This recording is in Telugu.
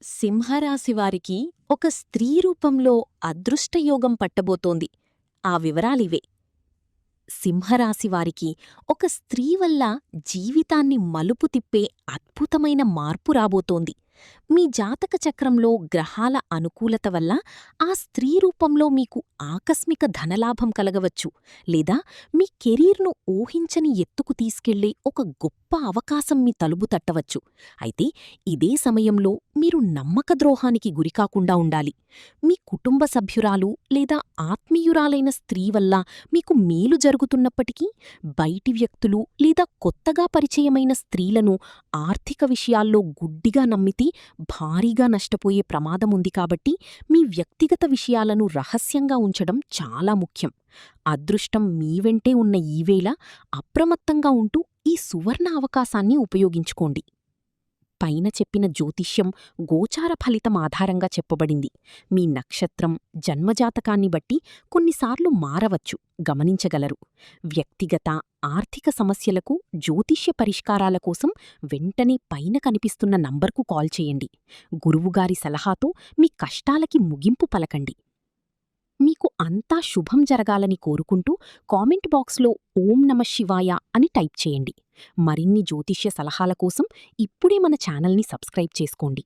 సింహరాశివారికి ఒక స్త్రీ రూపంలో అదృష్టయోగం పట్టబోతోంది. ఆ వివరాలివే. సింహరాశివారికి ఒక స్త్రీ వల్ల జీవితాన్ని మలుపు తిప్పే అద్భుతమైన మార్పు రాబోతోంది. మీ జాతక చక్రంలో గ్రహాల అనుకూలత వల్ల ఆ స్త్రీ రూపంలో మీకు ఆకస్మిక ధనలాభం కలగవచ్చు, లేదా మీ కెరీర్ను ఊహించని ఎత్తుకు తీసుకెళ్లే ఒక గొప్ప అవకాశం మీ తలుపు తట్టవచ్చు. అయితే ఇదే సమయంలో మీరు నమ్మకద్రోహానికి గురికాకుండా ఉండాలి. మీ కుటుంబ సభ్యురాలు లేదా ఆత్మీయురాలైన స్త్రీ వల్ల మీకు మేలు జరుగుతున్నప్పటికీ, బయటి వ్యక్తులు లేదా కొత్తగా పరిచయమైన స్త్రీలను ఆర్థిక విషయాల్లో గుడ్డిగా నమ్మితే భారీగా నష్టపోయే ప్రమాదముంది. కాబట్టి మీ వ్యక్తిగత విషయాలను రహస్యంగా ఉంచడం చాలా ముఖ్యం. అదృష్టం మీ వెంటే ఉన్న ఈవేళ అప్రమత్తంగా ఉంటూ ఈ సువర్ణ అవకాశాన్ని ఉపయోగించుకోండి. పైన చెప్పిన జ్యోతిష్యం గోచార ఫలితం ఆధారంగా చెప్పబడింది. మీ నక్షత్రం, జన్మజాతకాన్ని బట్టి కొన్నిసార్లు మారవచ్చు, గమనించగలరు. వ్యక్తిగత, ఆర్థిక సమస్యలకు జ్యోతిష్య పరిష్కారాల కోసం వెంటనే పైన కనిపిస్తున్న నంబర్కు కాల్ చేయండి. గురువుగారి సలహాతో మీ కష్టాలకి ముగింపు పలకండి. మీకు అంతా శుభం జరగాలని కోరుకుంటూ కామెంట్ బాక్స్లో ఓం నమ శివాయ అని టైప్ చేయండి. మరిన్ని జ్యోతిష్య సలహాల కోసం ఇప్పుడే మన ఛానల్ని సబ్స్క్రైబ్ చేసుకోండి.